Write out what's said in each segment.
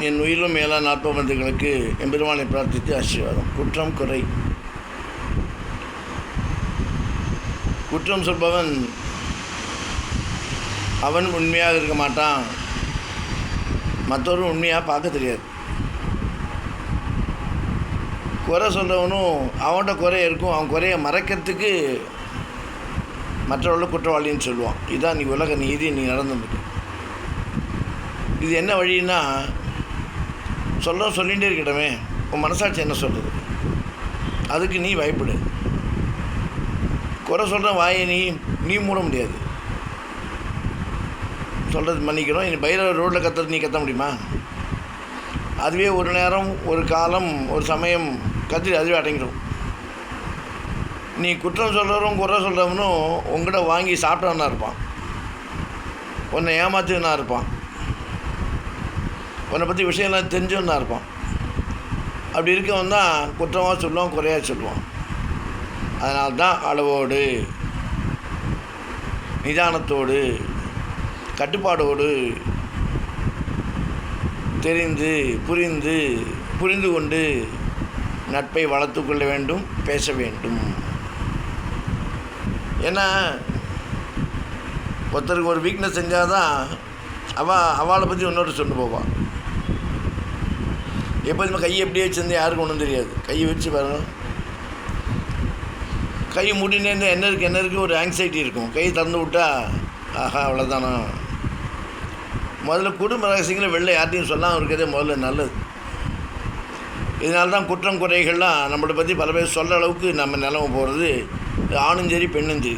என் உயிரிலும் மேலான ஆத்மபந்துகளுக்கு எம்பெருமானை பிரார்த்தித்து ஆசீர்வாதம். குற்றம் குறை. குற்றம் சொல்பவன் அவன் உண்மையாக இருக்க மாட்டான், மற்றவரும் உண்மையாக பார்க்க தெரியாது. குறை சொல்கிறவனும் அவன்கிட்ட குறை இருக்கும், அவன் குறையை மறைக்கிறதுக்கு மற்றவர்களும் குற்றவாளின்னு சொல்லுவான். இதுதான் நீ உலக நீதி, நீ நடந்துருக்கு. இது என்ன வழின்னா, சொல்லிகிட்டே இருக்கட்டமே, உன் மனசாட்சி என்ன சொல்கிறது, அதுக்கு நீ பயப்படு. குறை சொல்கிற வாயை நீ மூட முடியாது. சொல்கிறது மன்னிக்கணும். இனி பைரவர் ரோட்டில் கத்துறது நீ கத்த முடியுமா? அதுவே ஒரு நேரம், ஒரு காலம், ஒரு சமயம் கத்திரி அதுவே அடங்கிடும். நீ குற்றம் சொல்கிறவரும் குறை சொல்கிறவனும் உங்கள்கிட்ட வாங்கி சாப்பிட்டவனா இருப்பான், உன்னை ஏமாத்துவனா இருப்பான், உன்னை பற்றி விஷயம்லாம் தெரிஞ்சவனா இருப்பான். அப்படி இருக்கவன் தான் குற்றமாக சொல்லுவான், குறையாக சொல்லுவான். அதனால்தான் அளவோடு, நிதானத்தோடு, கட்டுப்பாடோடு, தெரிந்து புரிந்து கொண்டு நட்பை வளர்த்து கொள்ள வேண்டும், பேச வேண்டும். ஏன்னா ஒருத்தருக்கு ஒரு வீக்னஸ் செஞ்சால் தான் அவளை பற்றி இன்னொரு சொல்லி போவாள். எப்போதுமே கையை எப்படியே வச்சுருந்தா யாருக்கும் ஒன்றும் தெரியாது. கையை வச்சு பாருங்க, கை மூடினே இருந்தால் என்ன இருக்குது ஒரு ஆங்ஸைட்டி இருக்கும். கை திறந்து விட்டால் ஆஹா அவ்வளோதானா. முதல்ல குடும்ப ரகசியங்களை வெளில யார்ட்டையும் சொல்லாமல் இருக்கிறதே முதல்ல நல்லது. இதனால தான் குற்றம் குறைகள்லாம் நம்மளை பற்றி பல பேர் சொல்கிற அளவுக்கு நம்ம நிலமை போகிறது. ஆணும் சரி பெண்ணும் சரி.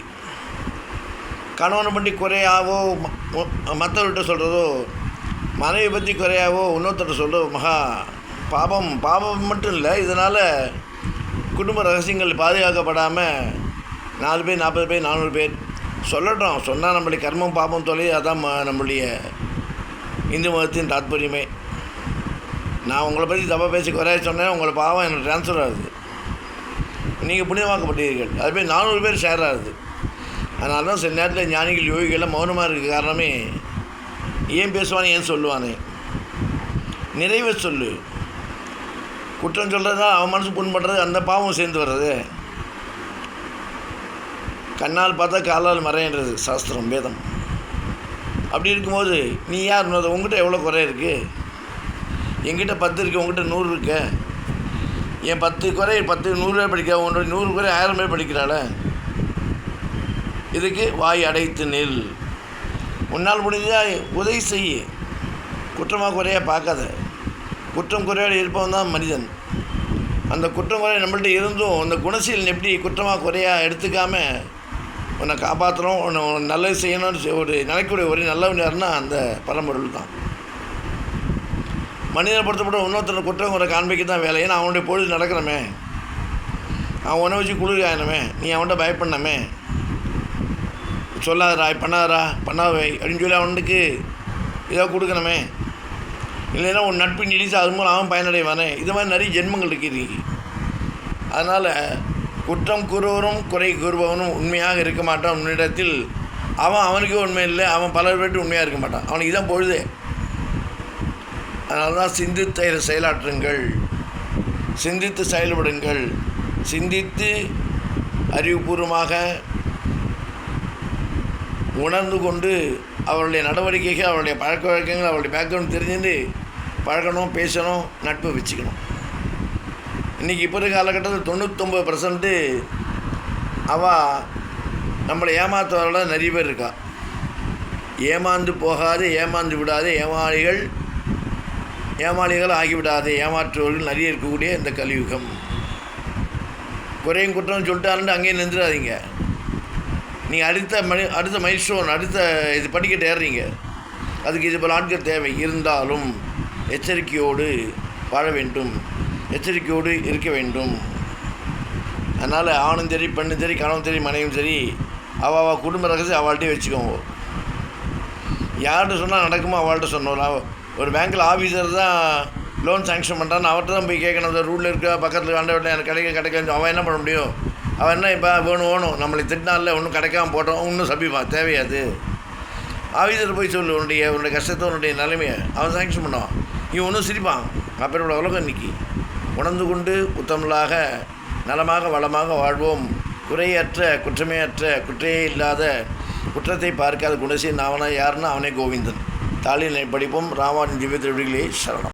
கணவனை பற்றி குறையாவோ மற்றவர்கிட்ட சொல்கிறதோ, மனைவி பற்றி குறையாவோ இன்னொருத்தர் சொல்கிறதோ மகா பாபம் மட்டும் இல்லை. இதனால் குடும்ப ரகசியங்கள் பாதுகாக்கப்படாமல் 4 பேர் 40 பேர் 400 பேர் சொல்லட்டும். சொன்னால் நம்மளுடைய கர்மம் பாபம் தொலை. அதான் நம்மளுடைய இந்து மதத்தின் தாத்பரியமே. நான் உங்களை பற்றி தப்பாக பேசி குறைய சொன்னேன், உங்களை பாவம் எனக்கு ட்ரான்ஸ்ஃபர் ஆகுது, நீங்கள் புனிதமாக்கப்பட்டீர்கள். அதுமாதிரி 400 பேர் ஷேர் ஆகுது. அதனால தான் சில நேரத்தில் ஞானிகள் யோகிகள்லாம் மௌனமாக இருக்க காரணமே, ஏன் பேசுவானே, ஏன் சொல்லுவானே, நிறைவே சொல்லு. குற்றம் சொல்கிறது தான் அவன் மனசு புண்படுறது, அந்த பாவம் சேர்ந்து வர்றது. கண்ணால் பார்த்தா காலால் மறைன்றது சாஸ்திரம், வேதம். அப்படி இருக்கும்போது நீ யார்? உங்கள்கிட்ட எவ்வளோ குறை இருக்குது? என்கிட்ட 10 இருக்குது, உங்கள்கிட்ட 100 இருக்க. என் 10 குறை 100 பேர் படிக்க, உன்னோட 100 குறை 1000 பேர் படிக்கிறாள. இதுக்கு வாய் அடைத்து நெல். உன்னால் முடிஞ்சால் உதவி செய்ய, குற்றமாக குறையாக பார்க்காத. குற்றம் குறையோடு இருப்பவன் தான் மனிதன். அந்த குற்றம் குறை நம்மள்கிட்ட இருந்தும் அந்த குணசீலன் எப்படி குற்றமாக குறையாக எடுத்துக்காமல் உன்னை காப்பாற்றுறோம், உன்னை நல்லது செய்யணும்னு ஒரு நினைக்கக்கூடிய ஒரு நல்லவன் யாருன்னா அந்த பரம்பொருள் தான். மனிதனை பொறுத்தப்பட்ட இன்னொருத்தர் குற்றம் குறை காண்பிக்க தான் வேலை. ஏன்னா அவனுடைய பொழுது நடக்கிறமே, அவன் உன்னை வச்சு குளிர்காயணுமே, நீ அவன்கிட்ட பயப்படணுமே. சொல்லாதரா, பண்ணாதவை அப்படின்னு சொல்லி அவனுக்கு ஏதோ கொடுக்கணுமே. இல்லைன்னா உன் நட்பு நீடிச்சு அது மூலம் அவன் பயனடைவானே. இது மாதிரி நிறைய ஜென்மங்கள் இருக்குது. அதனால் குற்றம் கூறுவரும் குறை கூறுபவனும் உண்மையாக இருக்க மாட்டான். உன்னிடத்தில் அவனுக்கே உண்மை இல்லை, அவன் பலர் பேர்ட்டு உண்மையாக இருக்க மாட்டான். அவனுக்கு தான் பொழுதே. அதனால தான் சிந்தித்து செயலாற்றுங்கள், சிந்தித்து செயல்படுங்கள். சிந்தித்து அறிவுபூர்வமாக உணர்ந்து கொண்டு அவருடைய நடவடிக்கைகள், அவருடைய பழக்க வழக்கங்கள், அவருடைய பேக்ரவுண்ட் தெரிஞ்சுட்டு பழகணும், பேசணும், நட்பு வச்சுக்கணும். இன்றைக்கி இப்போ இருக்க காலகட்டத்தில் 99% அவள் நம்மளை ஏமாற்றுறவர்கள நிறைய பேர் இருக்கா. ஏமாந்து போகாது, ஏமாந்து விடாது, ஏமாளிகள் ஆகிவிடாது, ஏமாற்றுவர்கள் நிறைய இருக்கக்கூடிய இந்த கலியுகம். குறையும் குற்றம் சொல்லிட்டாருன்னு அங்கேயே நின்றுடாதீங்க. நீங்கள் அடுத்த மைல்ஸ்டோன், அடுத்த இது படிக்கட்டு ஏறுறீங்க. அதுக்கு இது போல் ஆட்கள் தேவை. இருந்தாலும் எச்சரிக்கையோடு வாழ வேண்டும், எச்சரிக்கையோடு இருக்க வேண்டும். அதனால் ஆணும் சரி பெண்ணும் சரி கணவன் சரி மனைவியும் சரி அவள் குடும்ப ரகசியம் அவள்கிட்டே வச்சுக்கோங்க. யார்கிட்ட சொன்னால் நடக்குமோ அவள்கிட்ட சொன்னோம். ஒரு பேங்க்கில் ஆஃபீஸர் தான் லோன் சாங்ஷன் பண்ணுறான்னு அவர்கிட்ட தான் போய் கேட்கணும். அந்த ரூலில் இருக்கா, பக்கத்தில் கண்ட வீட்டில் எனக்கு கிடைக்க அவன் என்ன பண்ண முடியும்? அவன் என்ன இப்போ வேணும் நம்மளை திட்டினால ஒன்றும் கிடைக்காம போட்டோம், இன்னும் சபிப்பா தேவையாது. ஆஃபீஸர் போய் சொல்லு உன்னுடைய கஷ்டத்தை, உன்னுடைய நிலைமையை அவன் சாங்ஷன் பண்ணுவான். இவன் ஒன்றும் சிரிப்பான். அப்பேற்பட்ட உலகம் இன்னைக்கு. உணர்ந்து கொண்டு உத்தமலாக நலமாக வளமாக வாழ்வோம். குறையற்ற குற்றமே அற்ற குற்றையே இல்லாத குற்றத்தை பார்க்காத குணசீலன் அவனை யாருன்னா அவனே கோவிந்தன். தாளினை படிப்போம். ராமாவின் திவ்ய திருவடிகளே சரணம்.